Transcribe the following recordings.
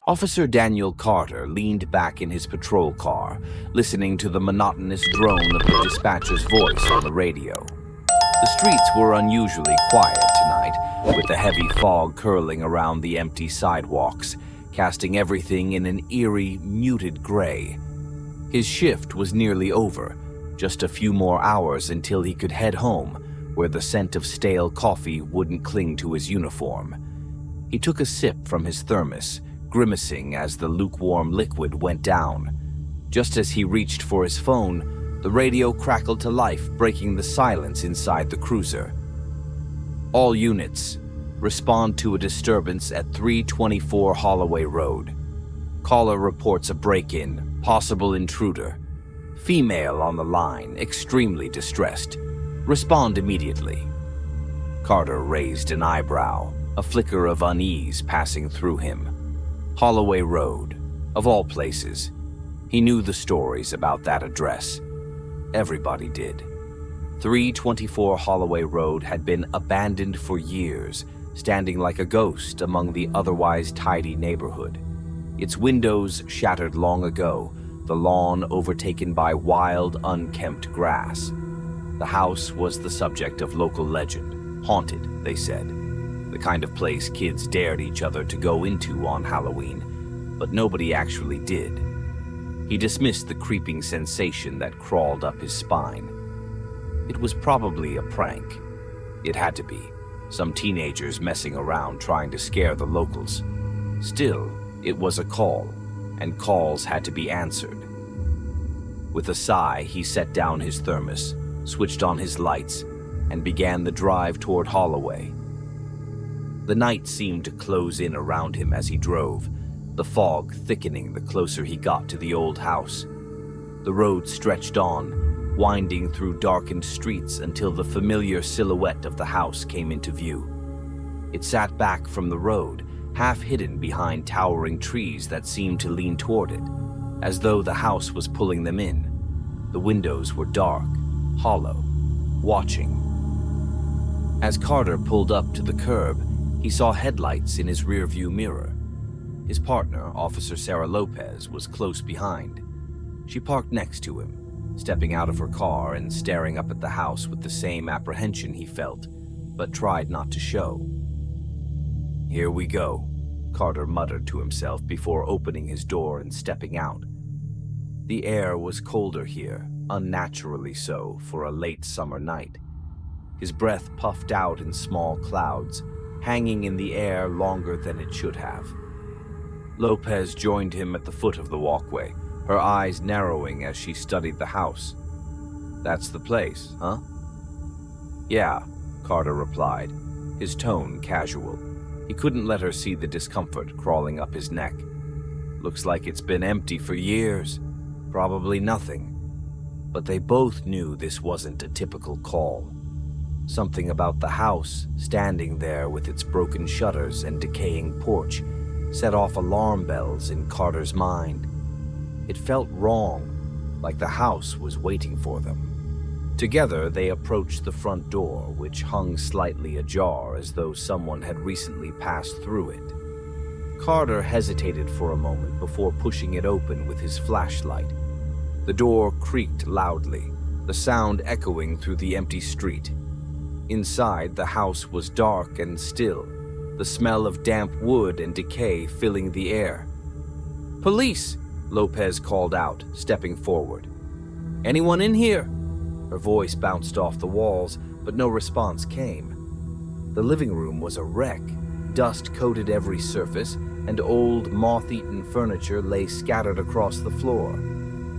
Officer Daniel Carter leaned back in his patrol car, listening to the monotonous drone of the dispatcher's voice on the radio. The streets were unusually quiet tonight, with the heavy fog curling around the empty sidewalks, casting everything in an eerie, muted gray. His shift was nearly over, just a few more hours until he could head home, where the scent of stale coffee wouldn't cling to his uniform. He took a sip from his thermos, grimacing as the lukewarm liquid went down. Just as he reached for his phone, the radio crackled to life, breaking the silence inside the cruiser. All units, respond to a disturbance at 324 Holloway Road. Caller reports a break-in, possible intruder. Female on the line, extremely distressed. Respond immediately. Carter raised an eyebrow, a flicker of unease passing through him. Holloway Road, of all places. He knew the stories about that address. Everybody did. 324 Holloway Road had been abandoned for years, standing like a ghost among the otherwise tidy neighborhood. Its windows shattered long ago, the lawn overtaken by wild, unkempt grass. The house was the subject of local legend, haunted, they said. The kind of place kids dared each other to go into on Halloween, but nobody actually did. He dismissed the creeping sensation that crawled up his spine. It was probably a prank. It had to be. Some teenagers messing around trying to scare the locals. Still, it was a call, and calls had to be answered. With a sigh, he set down his thermos, switched on his lights, and began the drive toward Holloway. The night seemed to close in around him as he drove, the fog thickening the closer he got to the old house. The road stretched on, winding through darkened streets until the familiar silhouette of the house came into view. It sat back from the road, half hidden behind towering trees that seemed to lean toward it, as though the house was pulling them in. The windows were dark, hollow, watching. As Carter pulled up to the curb, he saw headlights in his rearview mirror. His partner, Officer Sarah Lopez, was close behind. She parked next to him, stepping out of her car and staring up at the house with the same apprehension he felt, but tried not to show. "Here we go," Carter muttered to himself before opening his door and stepping out. The air was colder here, unnaturally so for a late summer night. His breath puffed out in small clouds, hanging in the air longer than it should have. Lopez joined him at the foot of the walkway, her eyes narrowing as she studied the house. "That's the place, huh?" "Yeah," Carter replied, his tone casual. He couldn't let her see the discomfort crawling up his neck. "Looks like it's been empty for years. Probably nothing." But they both knew this wasn't a typical call. Something about the house, standing there with its broken shutters and decaying porch, set off alarm bells in Carter's mind. It felt wrong, like the house was waiting for them. Together, they approached the front door, which hung slightly ajar as though someone had recently passed through it. Carter hesitated for a moment before pushing it open with his flashlight. The door creaked loudly, the sound echoing through the empty street. Inside, the house was dark and still, the smell of damp wood and decay filling the air. "Police!" Lopez called out, stepping forward. "Anyone in here?" Her voice bounced off the walls, but no response came. The living room was a wreck. Dust coated every surface, and old, moth-eaten furniture lay scattered across the floor.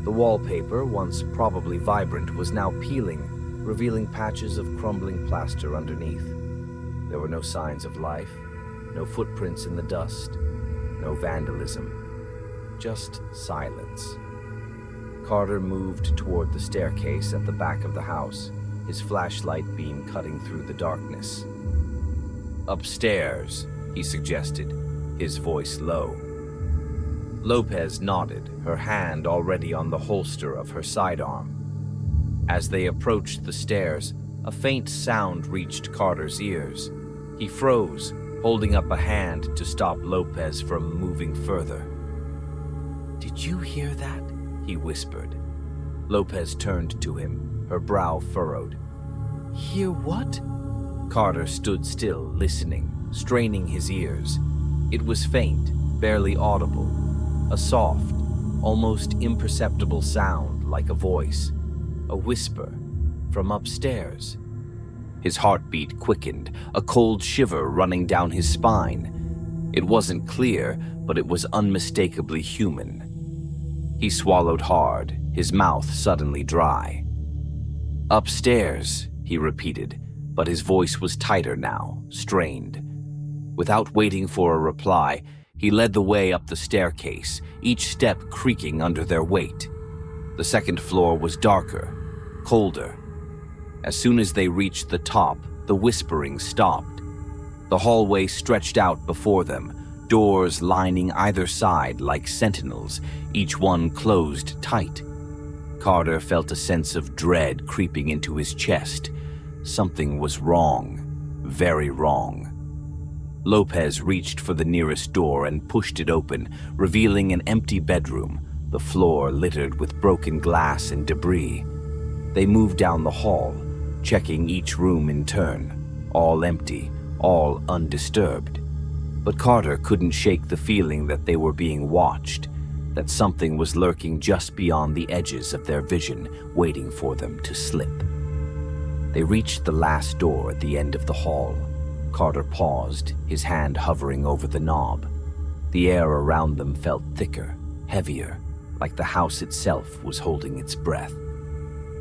The wallpaper, once probably vibrant, was now peeling, revealing patches of crumbling plaster underneath. There were no signs of life, no footprints in the dust, no vandalism, just silence. Carter moved toward the staircase at the back of the house, his flashlight beam cutting through the darkness. "Upstairs," he suggested, his voice low. Lopez nodded, her hand already on the holster of her sidearm. As they approached the stairs, a faint sound reached Carter's ears. He froze, holding up a hand to stop Lopez from moving further. "Did you hear that?" he whispered. Lopez turned to him, her brow furrowed. "Hear what?" Carter stood still, listening, straining his ears. It was faint, barely audible, a soft, almost imperceptible sound like a voice, a whisper from upstairs. His heartbeat quickened, a cold shiver running down his spine. It wasn't clear, but it was unmistakably human. He swallowed hard, his mouth suddenly dry. "Upstairs," he repeated, but his voice was tighter now, strained. Without waiting for a reply, he led the way up the staircase, each step creaking under their weight. The second floor was darker, colder. As soon as they reached the top, the whispering stopped. The hallway stretched out before them, doors lining either side like sentinels, each one closed tight. Carter felt a sense of dread creeping into his chest. Something was wrong, very wrong. Lopez reached for the nearest door and pushed it open, revealing an empty bedroom, the floor littered with broken glass and debris. They moved down the hall, checking each room in turn, all empty, all undisturbed. But Carter couldn't shake the feeling that they were being watched, that something was lurking just beyond the edges of their vision, waiting for them to slip. They reached the last door at the end of the hall. Carter paused, his hand hovering over the knob. The air around them felt thicker, heavier, like the house itself was holding its breath.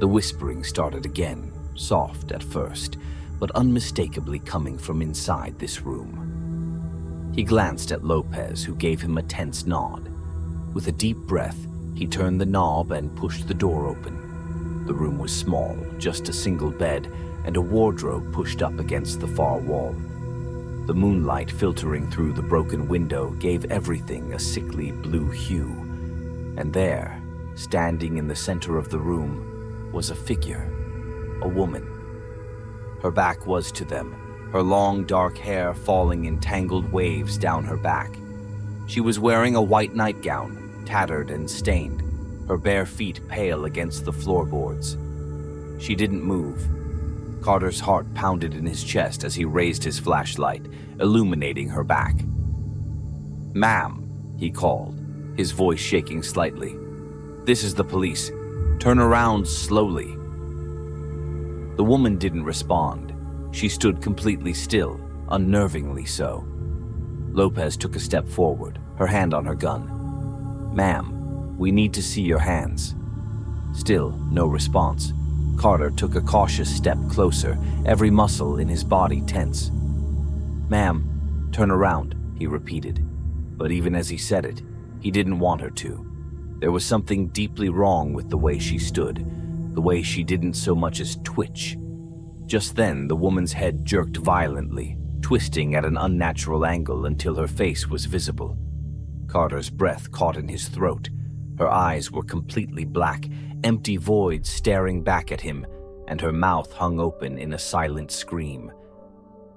The whispering started again, soft at first, but unmistakably coming from inside this room. He glanced at Lopez, who gave him a tense nod. With a deep breath, he turned the knob and pushed the door open. The room was small, just a single bed and a wardrobe pushed up against the far wall. The moonlight filtering through the broken window gave everything a sickly blue hue. And there, standing in the center of the room, was a figure, a woman. Her back was to them, her long dark hair falling in tangled waves down her back. She was wearing a white nightgown, tattered and stained, her bare feet pale against the floorboards. She didn't move. Carter's heart pounded in his chest as he raised his flashlight, illuminating her back. "Ma'am," he called, his voice shaking slightly. "This is the police. Turn around slowly." The woman didn't respond. She stood completely still, unnervingly so. Lopez took a step forward, her hand on her gun. "Ma'am, we need to see your hands." Still no response. Carter took a cautious step closer, every muscle in his body tense. "Ma'am, turn around," he repeated. But even as he said it, he didn't want her to. There was something deeply wrong with the way she stood, the way she didn't so much as twitch. Just then, the woman's head jerked violently, twisting at an unnatural angle until her face was visible. Carter's breath caught in his throat. Her eyes were completely black, empty voids staring back at him, and her mouth hung open in a silent scream.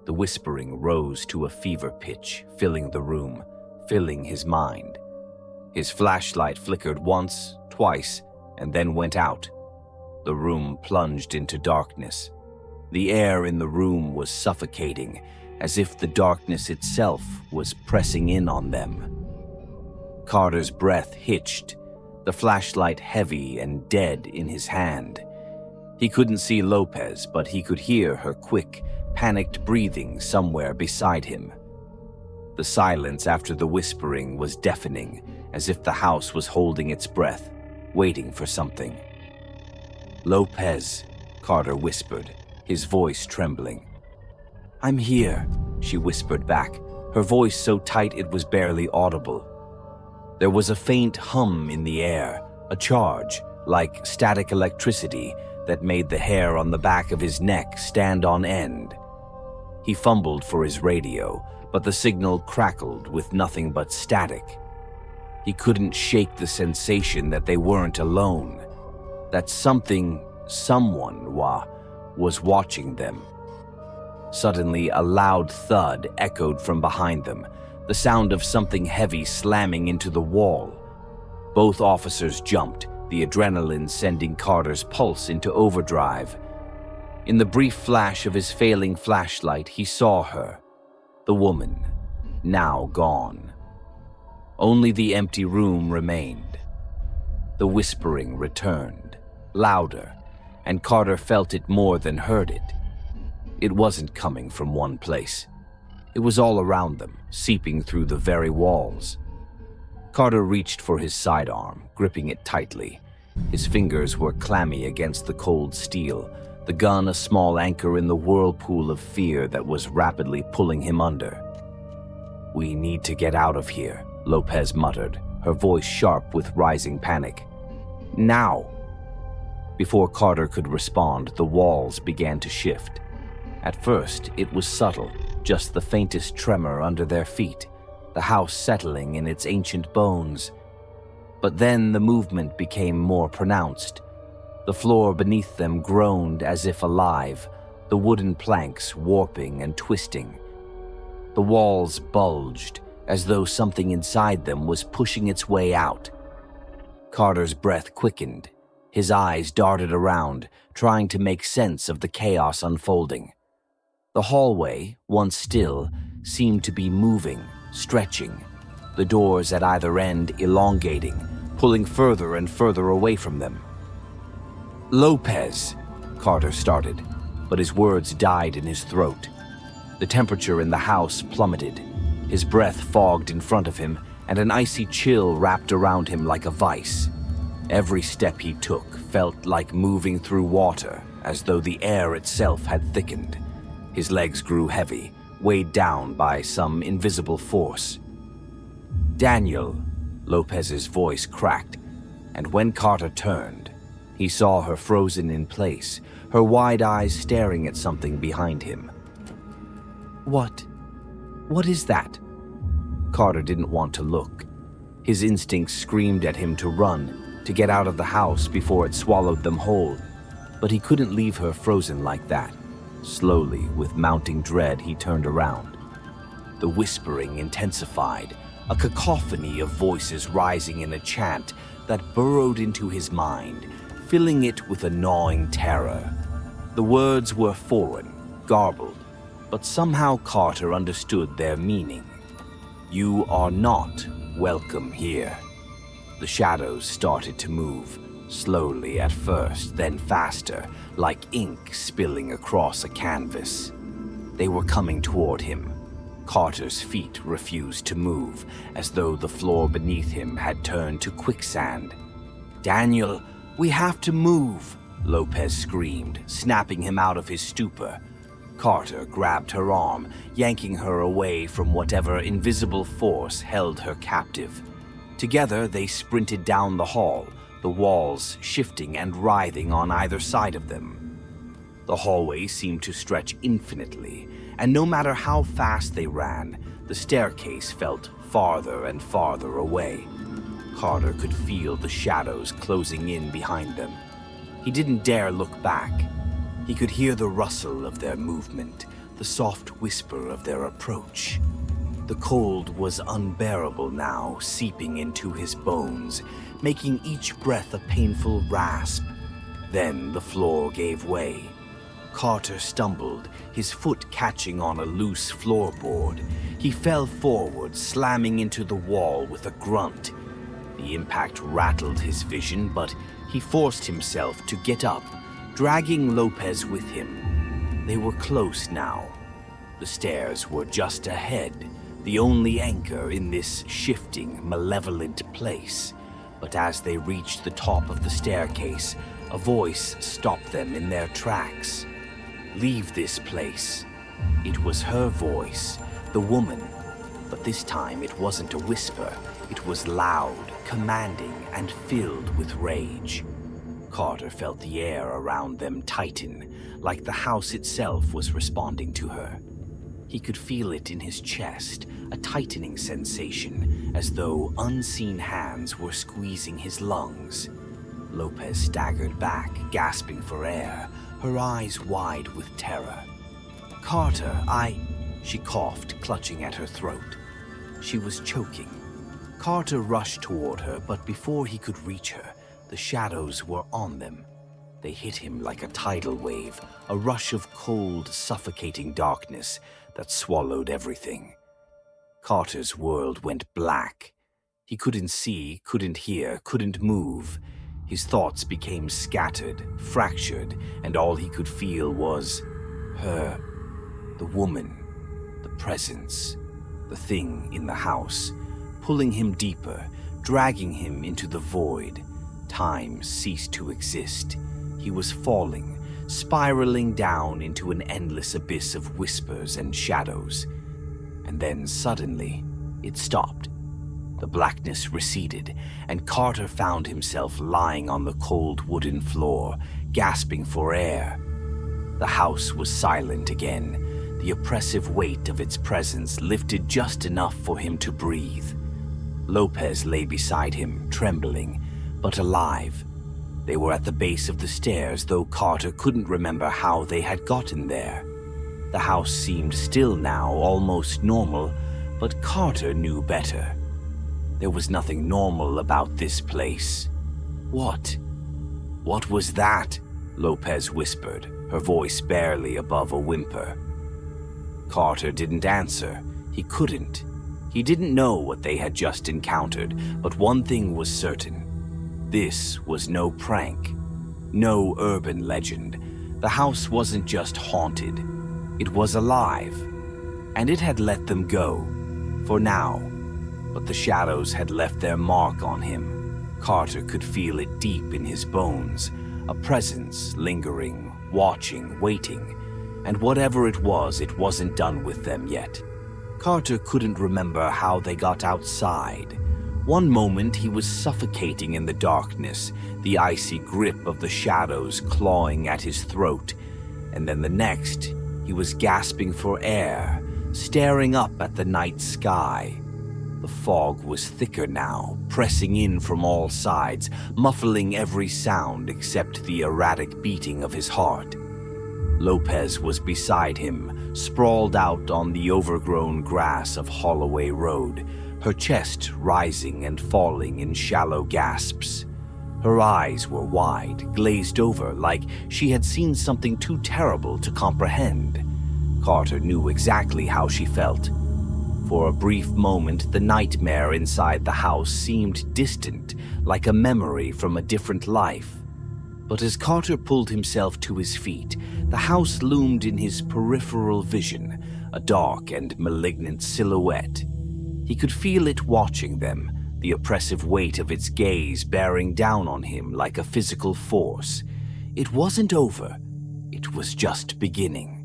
The whispering rose to a fever pitch, filling the room, filling his mind. His flashlight flickered once, twice, and then went out. The room plunged into darkness. The air in the room was suffocating, as if the darkness itself was pressing in on them. Carter's breath hitched, the flashlight heavy and dead in his hand. He couldn't see Lopez, but he could hear her quick, panicked breathing somewhere beside him. The silence after the whispering was deafening, as if the house was holding its breath, waiting for something. "Lopez," Carter whispered, his voice trembling. "I'm here," she whispered back, her voice so tight it was barely audible. There was a faint hum in the air, a charge, like static electricity, that made the hair on the back of his neck stand on end. He fumbled for his radio, but the signal crackled with nothing but static. He couldn't shake the sensation that they weren't alone, that someone was watching them. Suddenly, a loud thud echoed from behind them, the sound of something heavy slamming into the wall. Both officers jumped, the adrenaline sending Carter's pulse into overdrive. In the brief flash of his failing flashlight, he saw her, the woman, now gone. Only the empty room remained. The whispering returned, louder, and Carter felt it more than heard it. It wasn't coming from one place. It was all around them, seeping through the very walls. Carter reached for his sidearm, gripping it tightly. His fingers were clammy against the cold steel, the gun a small anchor in the whirlpool of fear that was rapidly pulling him under. "We need to get out of here," Lopez muttered, her voice sharp with rising panic. "Now!" Before Carter could respond, the walls began to shift. At first, it was subtle, just the faintest tremor under their feet, the house settling in its ancient bones. But then the movement became more pronounced. The floor beneath them groaned as if alive, the wooden planks warping and twisting. The walls bulged, as though something inside them was pushing its way out. Carter's breath quickened. His eyes darted around, trying to make sense of the chaos unfolding. The hallway, once still, seemed to be moving, stretching, the doors at either end elongating, pulling further and further away from them. "Lopez," Carter started, but his words died in his throat. The temperature in the house plummeted. His breath fogged in front of him, and an icy chill wrapped around him like a vice. Every step he took felt like moving through water, as though the air itself had thickened. His legs grew heavy, weighed down by some invisible force. "Daniel," Lopez's voice cracked, and when Carter turned, he saw her frozen in place, her wide eyes staring at something behind him. What is that?" Carter didn't want to look. His instincts screamed at him to run, to get out of the house before it swallowed them whole, but he couldn't leave her frozen like that. Slowly, with mounting dread, he turned around. The whispering intensified, a cacophony of voices rising in a chant that burrowed into his mind, filling it with a gnawing terror. The words were foreign, garbled, but somehow Carter understood their meaning. "You are not welcome here." The shadows started to move, slowly at first, then faster, like ink spilling across a canvas. They were coming toward him. Carter's feet refused to move, as though the floor beneath him had turned to quicksand. "Daniel, we have to move," Lopez screamed, snapping him out of his stupor. Carter grabbed her arm, yanking her away from whatever invisible force held her captive. Together, they sprinted down the hall, the walls shifting and writhing on either side of them. The hallway seemed to stretch infinitely, and no matter how fast they ran, the staircase felt farther and farther away. Carter could feel the shadows closing in behind them. He didn't dare look back. He could hear the rustle of their movement, the soft whisper of their approach. The cold was unbearable now, seeping into his bones, making each breath a painful rasp. Then the floor gave way. Carter stumbled, his foot catching on a loose floorboard. He fell forward, slamming into the wall with a grunt. The impact rattled his vision, but he forced himself to get up, dragging Lopez with him. They were close now. The stairs were just ahead, the only anchor in this shifting, malevolent place. But as they reached the top of the staircase, a voice stopped them in their tracks. "Leave this place." It was her voice, the woman, but this time it wasn't a whisper. It was loud, commanding, and filled with rage. Carter felt the air around them tighten, like the house itself was responding to her. He could feel it in his chest, a tightening sensation, as though unseen hands were squeezing his lungs. Lopez staggered back, gasping for air, her eyes wide with terror. Carter, She coughed, clutching at her throat. She was choking. Carter rushed toward her, but before he could reach her, the shadows were on them. They hit him like a tidal wave, a rush of cold, suffocating darkness that swallowed everything. Carter's world went black. He couldn't see, couldn't hear, couldn't move. His thoughts became scattered, fractured, and all he could feel was her, the woman, the presence, the thing in the house, pulling him deeper, dragging him into the void. Time ceased to exist. He was falling, spiraling down into an endless abyss of whispers and shadows. And then suddenly, it stopped. The blackness receded, and Carter found himself lying on the cold wooden floor, gasping for air. The house was silent again. The oppressive weight of its presence lifted just enough for him to breathe. Lopez lay beside him, trembling, but alive. They were at the base of the stairs, though Carter couldn't remember how they had gotten there. The house seemed still now, almost normal, but Carter knew better. There was nothing normal about this place. What? What was that? Lopez whispered, her voice barely above a whimper. Carter didn't answer. He couldn't. He didn't know what they had just encountered, but one thing was certain. This was no prank, no urban legend. The house wasn't just haunted. It was alive, and it had let them go, for now. But the shadows had left their mark on him. Carter could feel it deep in his bones, a presence lingering, watching, waiting. And whatever it wasn't done with them yet. Carter couldn't remember how they got outside. One moment he was suffocating in the darkness, the icy grip of the shadows clawing at his throat. And then the next, he was gasping for air, staring up at the night sky. The fog was thicker now, pressing in from all sides, muffling every sound except the erratic beating of his heart. Lopez was beside him, sprawled out on the overgrown grass of Holloway Road, her chest rising and falling in shallow gasps. Her eyes were wide, glazed over, like she had seen something too terrible to comprehend. Carter knew exactly how she felt. For a brief moment, the nightmare inside the house seemed distant, like a memory from a different life. But as Carter pulled himself to his feet, the house loomed in his peripheral vision, a dark and malignant silhouette. He could feel it watching them, the oppressive weight of its gaze bearing down on him like a physical force. It wasn't over. It was just beginning.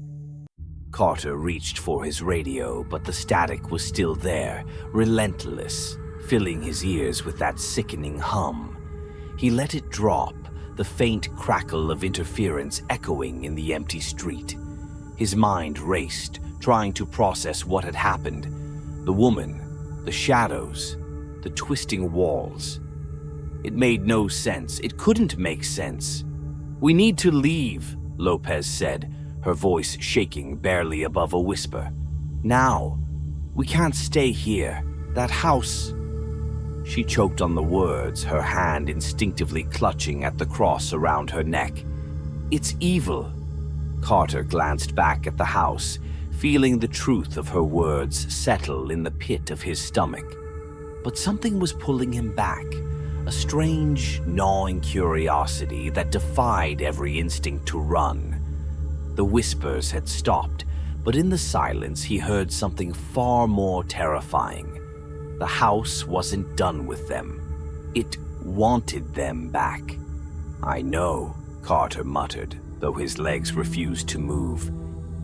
Carter reached for his radio, but the static was still there, relentless, filling his ears with that sickening hum. He let it drop, the faint crackle of interference echoing in the empty street. His mind raced, trying to process what had happened. The woman, the shadows, the twisting walls. It made no sense. It couldn't make sense. "We need to leave," Lopez said, her voice shaking barely above a whisper. "Now. We can't stay here. That house..." She choked on the words, her hand instinctively clutching at the cross around her neck. "It's evil." Carter glanced back at the house, feeling the truth of her words settle in the pit of his stomach. But something was pulling him back, a strange, gnawing curiosity that defied every instinct to run. The whispers had stopped, but in the silence he heard something far more terrifying. The house wasn't done with them. It wanted them back. "I know," Carter muttered, though his legs refused to move.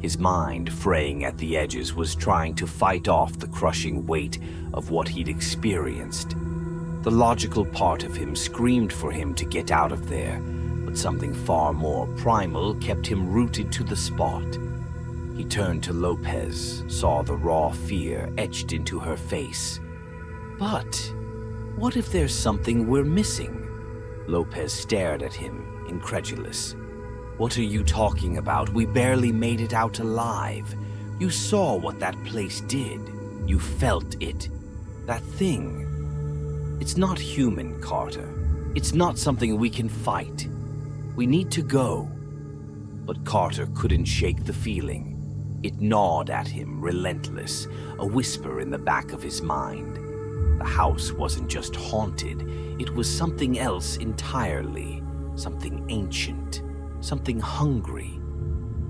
His mind, fraying at the edges, was trying to fight off the crushing weight of what he'd experienced. The logical part of him screamed for him to get out of there, but something far more primal kept him rooted to the spot. He turned to Lopez, saw the raw fear etched into her face. "But what if there's something we're missing?" Lopez stared at him, incredulous. What are you talking about? We barely made it out alive. You saw what that place did. You felt it. That thing. It's not human, Carter. It's not something we can fight. We need to go. But Carter couldn't shake the feeling. It gnawed at him, relentless, a whisper in the back of his mind. The house wasn't just haunted, it was something else entirely. Something ancient, something hungry.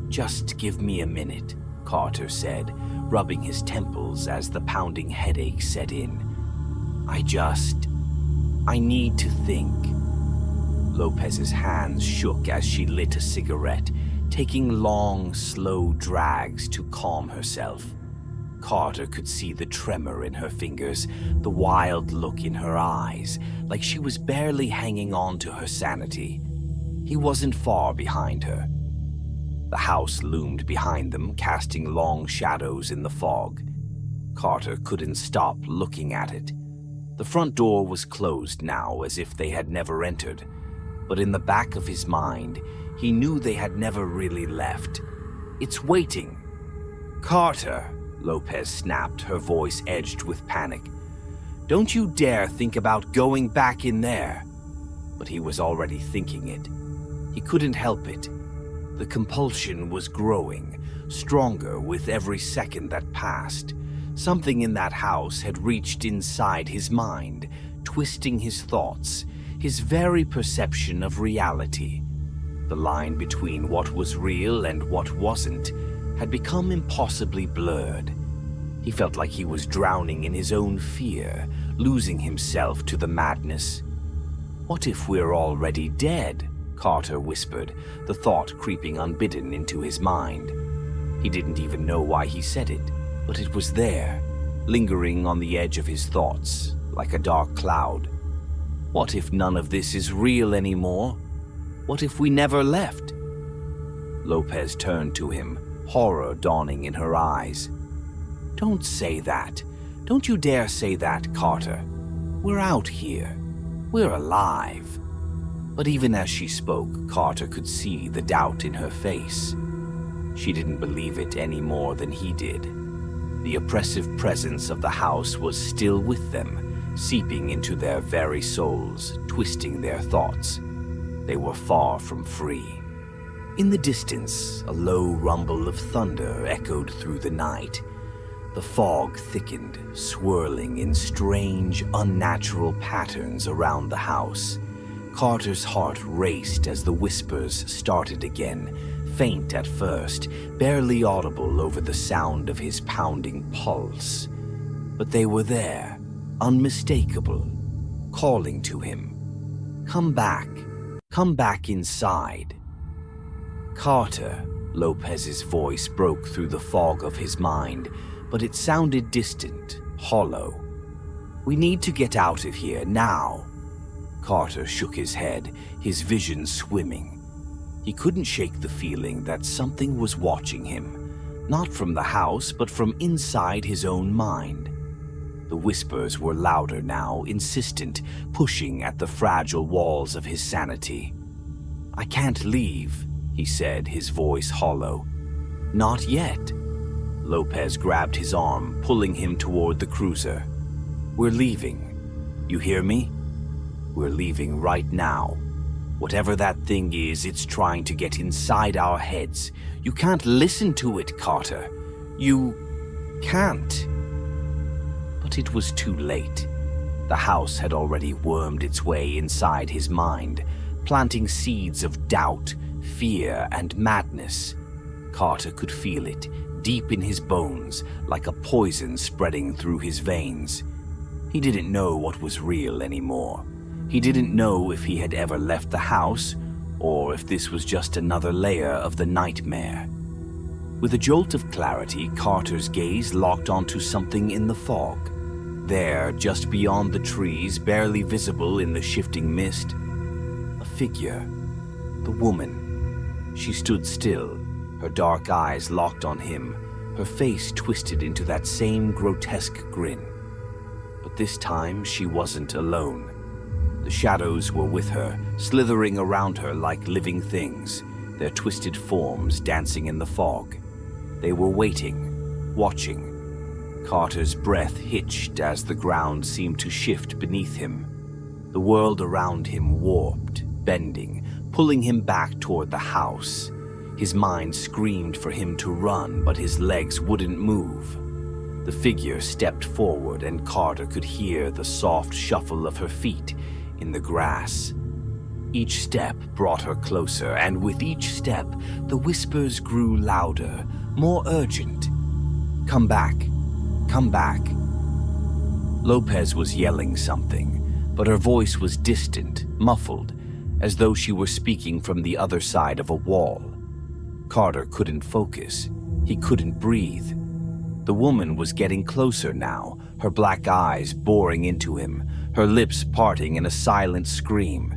Just give me a minute, Carter said, rubbing his temples as the pounding headache set in. I need to think. Lopez's hands shook as she lit a cigarette, taking long, slow drags to calm herself. Carter could see the tremor in her fingers, the wild look in her eyes, like she was barely hanging on to her sanity. He wasn't far behind her. The house loomed behind them, casting long shadows in the fog. Carter couldn't stop looking at it. The front door was closed now, as if they had never entered. But in the back of his mind, he knew they had never really left. It's waiting. Carter, Lopez snapped, her voice edged with panic. Don't you dare think about going back in there. But he was already thinking it. He couldn't help it. The compulsion was growing, stronger with every second that passed. Something in that house had reached inside his mind, twisting his thoughts, his very perception of reality. The line between what was real and what wasn't had become impossibly blurred. He felt like he was drowning in his own fear, losing himself to the madness. What if we're already dead? Carter whispered, the thought creeping unbidden into his mind. He didn't even know why he said it, but it was there, lingering on the edge of his thoughts, like a dark cloud. What if none of this is real anymore? What if we never left? Lopez turned to him, horror dawning in her eyes. Don't say that. Don't you dare say that, Carter. We're out here. We're alive. But even as she spoke, Carter could see the doubt in her face. She didn't believe it any more than he did. The oppressive presence of the house was still with them, seeping into their very souls, twisting their thoughts. They were far from free. In the distance, a low rumble of thunder echoed through the night. The fog thickened, swirling in strange, unnatural patterns around the house. Carter's heart raced as the whispers started again, faint at first, barely audible over the sound of his pounding pulse. But they were there, unmistakable, calling to him. Come back inside. Carter, Lopez's voice broke through the fog of his mind, but it sounded distant, hollow. We need to get out of here now. Carter shook his head, his vision swimming. He couldn't shake the feeling that something was watching him, not from the house, but from inside his own mind. The whispers were louder now, insistent, pushing at the fragile walls of his sanity. I can't leave, he said, his voice hollow. Not yet. Lopez grabbed his arm, pulling him toward the cruiser. We're leaving. You hear me? We're leaving right now. Whatever that thing is, it's trying to get inside our heads. You can't listen to it, Carter. You can't. But it was too late. The house had already wormed its way inside his mind, planting seeds of doubt, fear, and madness. Carter could feel it, deep in his bones, like a poison spreading through his veins. He didn't know what was real anymore. He didn't know if he had ever left the house, or if this was just another layer of the nightmare. With a jolt of clarity, Carter's gaze locked onto something in the fog. There, just beyond the trees, barely visible in the shifting mist, a figure. The woman. She stood still, her dark eyes locked on him, her face twisted into that same grotesque grin. But this time, she wasn't alone. The shadows were with her, slithering around her like living things. their twisted forms dancing in the fog. They were waiting, watching. Carter's breath hitched as the ground seemed to shift beneath him. The world around him warped, bending, pulling him back toward the house. His mind screamed for him to run, but his legs wouldn't move. The figure stepped forward, and Carter could hear the soft shuffle of her feet in the grass. Each step brought her closer, and with each step, the whispers grew louder, more urgent. "Come back. Come back." Lopez was yelling something, but her voice was distant, muffled, as though she were speaking from the other side of a wall. Carter couldn't focus. He couldn't breathe. The woman was getting closer now, her black eyes boring into him, her lips parting in a silent scream.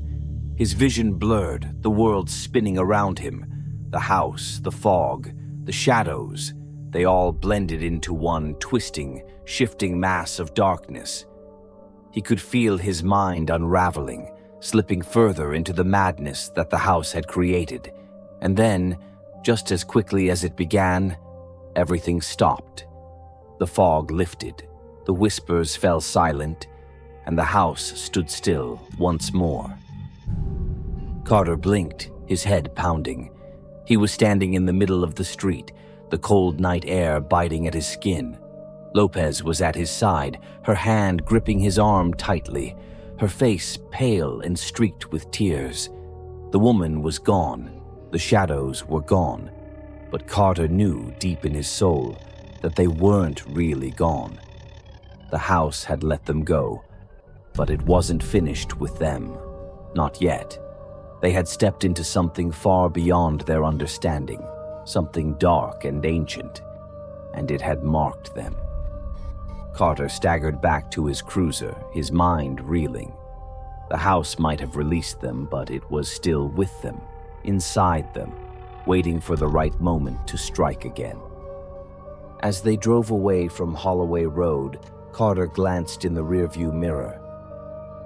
His vision blurred, the world spinning around him. The house, the fog, the shadows, they all blended into one twisting, shifting mass of darkness. He could feel his mind unraveling, slipping further into the madness that the house had created. And then, just as quickly as it began, everything stopped. The fog lifted, the whispers fell silent, and the house stood still once more. Carter blinked, his head pounding. He was standing in the middle of the street, the cold night air biting at his skin. Lopez was at his side, her hand gripping his arm tightly, her face pale and streaked with tears. The woman was gone, the shadows were gone, but Carter knew deep in his soul that they weren't really gone. The house had let them go, but it wasn't finished with them. Not yet. They had stepped into something far beyond their understanding, something dark and ancient, and it had marked them. Carter staggered back to his cruiser, his mind reeling. The house might have released them, but it was still with them, inside them, waiting for the right moment to strike again. As they drove away from Holloway Road, Carter glanced in the rearview mirror.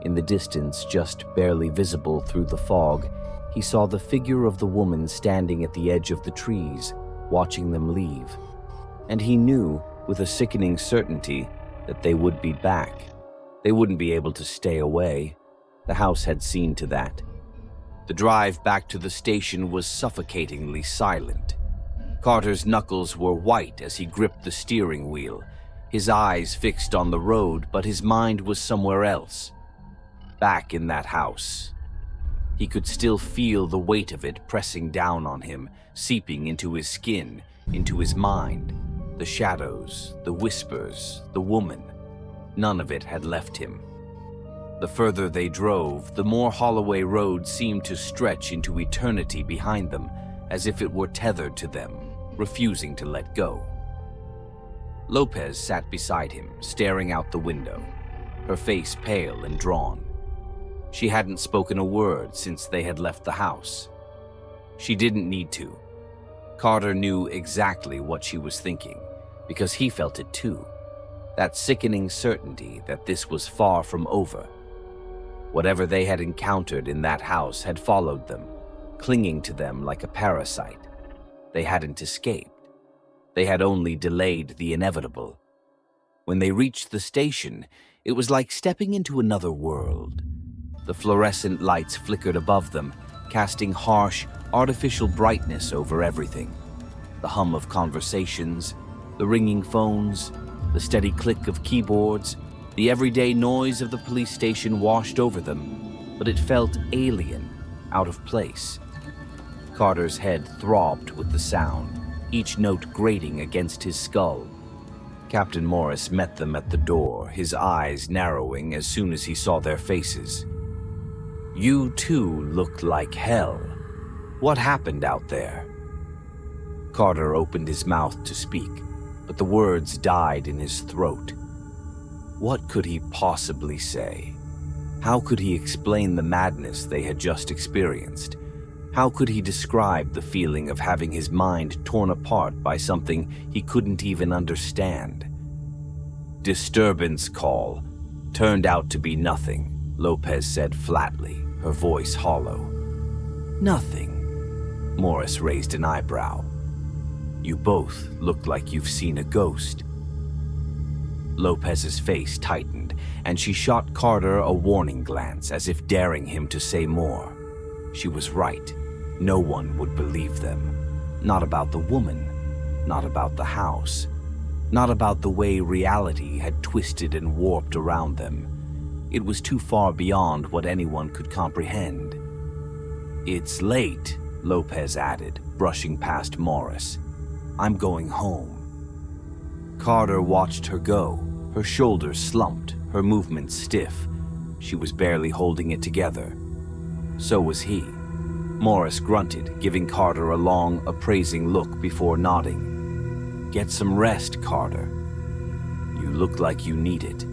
In the distance, just barely visible through the fog, he saw the figure of the woman standing at the edge of the trees, watching them leave. And he knew, with a sickening certainty, that they would be back. They wouldn't be able to stay away. The house had seen to that. The drive back to the station was suffocatingly silent. Carter's knuckles were white as he gripped the steering wheel, his eyes fixed on the road, but his mind was somewhere else. Back in that house. He could still feel the weight of it pressing down on him, seeping into his skin, into his mind. The shadows, the whispers, the woman. None of it had left him. The further they drove, the more Holloway Road seemed to stretch into eternity behind them, as if it were tethered to them, refusing to let go. Lopez sat beside him, staring out the window, her face pale and drawn. She hadn't spoken a word since they had left the house. She didn't need to. Carter knew exactly what she was thinking, because he felt it too. That sickening certainty that this was far from over. Whatever they had encountered in that house had followed them, clinging to them like a parasite. They hadn't escaped. They had only delayed the inevitable. When they reached the station, it was like stepping into another world. The fluorescent lights flickered above them, casting harsh, artificial brightness over everything. The hum of conversations, the ringing phones, the steady click of keyboards, the everyday noise of the police station washed over them, but it felt alien, out of place. Carter's head throbbed with the sound, each note grating against his skull. Captain Morris met them at the door, his eyes narrowing as soon as he saw their faces. "You too looked like hell. What happened out there?" Carter opened his mouth to speak, but the words died in his throat. What could he possibly say? How could he explain the madness they had just experienced? How could he describe the feeling of having his mind torn apart by something he couldn't even understand? "Disturbance call. Turned out to be nothing," Lopez said flatly, her voice hollow. "Nothing." Morris raised an eyebrow. "You both look like you've seen a ghost." Lopez's face tightened, and she shot Carter a warning glance as if daring him to say more. She was right. No one would believe them. Not about the woman. Not about the house. Not about the way reality had twisted and warped around them. It was too far beyond what anyone could comprehend. "It's late," Lopez added, brushing past Morris. "I'm going home." Carter watched her go, her shoulders slumped, her movements stiff. She was barely holding it together. So was he. Morris grunted, giving Carter a long, appraising look before nodding. "Get some rest, Carter. You look like you need it."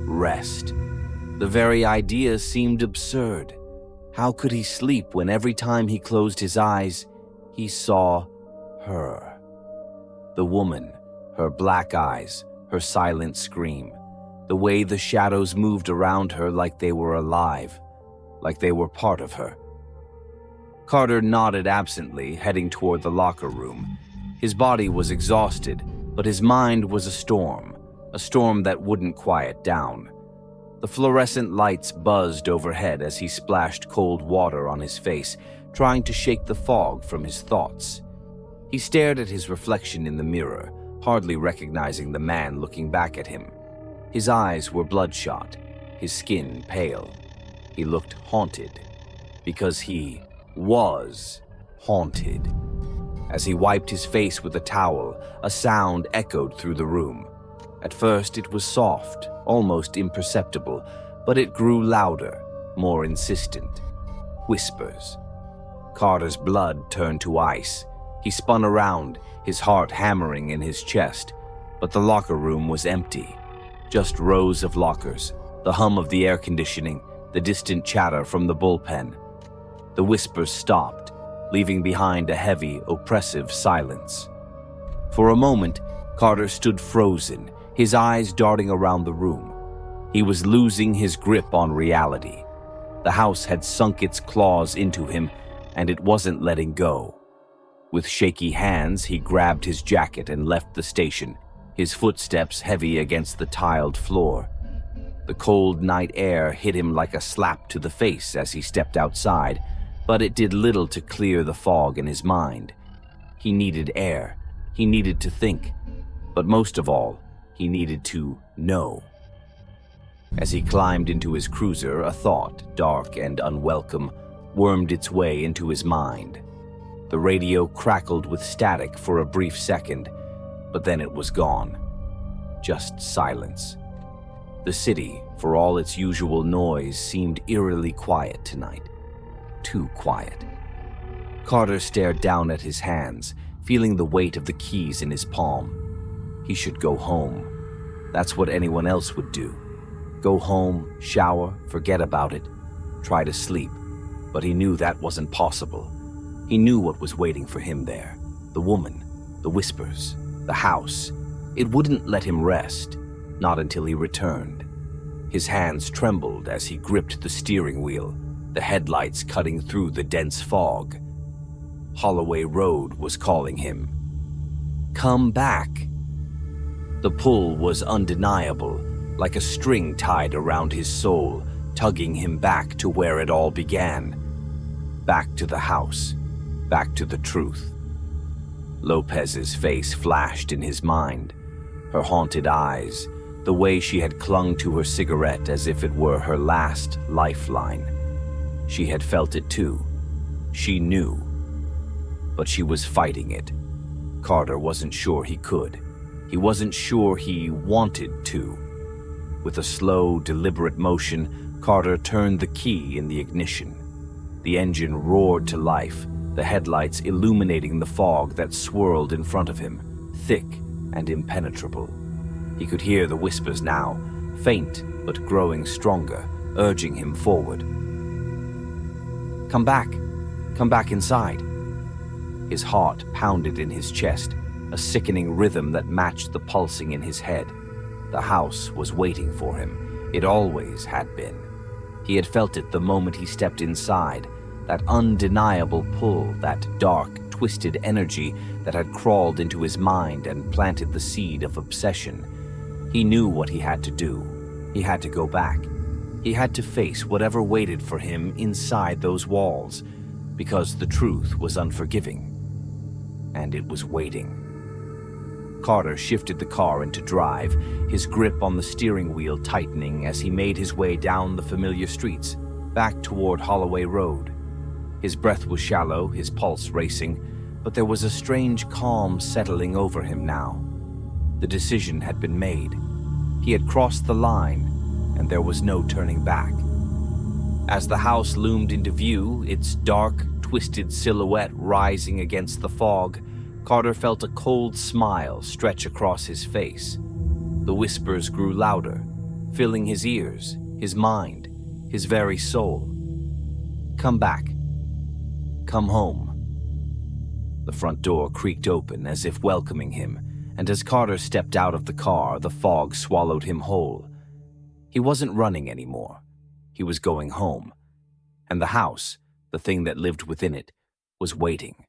Rest. The very idea seemed absurd. How could he sleep when every time he closed his eyes, he saw her? The woman, her black eyes, her silent scream, the way the shadows moved around her like they were alive, like they were part of her. Carter nodded absently, heading toward the locker room. His body was exhausted, but his mind was a storm that wouldn't quiet down. The fluorescent lights buzzed overhead as he splashed cold water on his face, trying to shake the fog from his thoughts. He stared at his reflection in the mirror, hardly recognizing the man looking back at him. His eyes were bloodshot, his skin pale. He looked haunted, because he was haunted. As he wiped his face with a towel, a sound echoed through the room. At first it was soft, almost imperceptible, but it grew louder, more insistent. Whispers. Carter's blood turned to ice. He spun around, his heart hammering in his chest, but the locker room was empty. Just rows of lockers, the hum of the air conditioning, the distant chatter from the bullpen. The whispers stopped, leaving behind a heavy, oppressive silence. For a moment, Carter stood frozen, his eyes darting around the room. He was losing his grip on reality. The house had sunk its claws into him, and it wasn't letting go. With shaky hands, he grabbed his jacket and left the station, his footsteps heavy against the tiled floor. The cold night air hit him like a slap to the face as he stepped outside, but it did little to clear the fog in his mind. He needed air. He needed to think. But most of all, he needed to know. As he climbed into his cruiser, a thought, dark and unwelcome, wormed its way into his mind. The radio crackled with static for a brief second, but then it was gone. Just silence. The city, for all its usual noise, seemed eerily quiet tonight. Too quiet. Carter stared down at his hands, feeling the weight of the keys in his palm. He should go home. That's what anyone else would do. Go home, shower, forget about it, try to sleep. But he knew that wasn't possible. He knew what was waiting for him there. The woman, the whispers, the house. It wouldn't let him rest, not until he returned. His hands trembled as he gripped the steering wheel, the headlights cutting through the dense fog. Holloway Road was calling him. Come back. The pull was undeniable, like a string tied around his soul, tugging him back to where it all began. Back to the house, back to the truth. Lopez's face flashed in his mind, her haunted eyes, the way she had clung to her cigarette as if it were her last lifeline. She had felt it too. She knew. But she was fighting it. Carter wasn't sure he could. He wasn't sure he wanted to. With a slow, deliberate motion, Carter turned the key in the ignition. The engine roared to life, the headlights illuminating the fog that swirled in front of him, thick and impenetrable. He could hear the whispers now, faint but growing stronger, urging him forward. Come back inside. His heart pounded in his chest, a sickening rhythm that matched the pulsing in his head. The house was waiting for him. It always had been. He had felt it the moment he stepped inside, that undeniable pull, that dark, twisted energy that had crawled into his mind and planted the seed of obsession. He knew what he had to do. He had to go back. He had to face whatever waited for him inside those walls, because the truth was unforgiving. And it was waiting. Carter shifted the car into drive, his grip on the steering wheel tightening as he made his way down the familiar streets, back toward Holloway Road. His breath was shallow, his pulse racing, but there was a strange calm settling over him now. The decision had been made. He had crossed the line, and there was no turning back. As the house loomed into view, its dark, twisted silhouette rising against the fog, Carter felt a cold smile stretch across his face. The whispers grew louder, filling his ears, his mind, his very soul. Come back. Come home. The front door creaked open as if welcoming him, and as Carter stepped out of the car, the fog swallowed him whole. He wasn't running anymore. He was going home. And the house, the thing that lived within it, was waiting.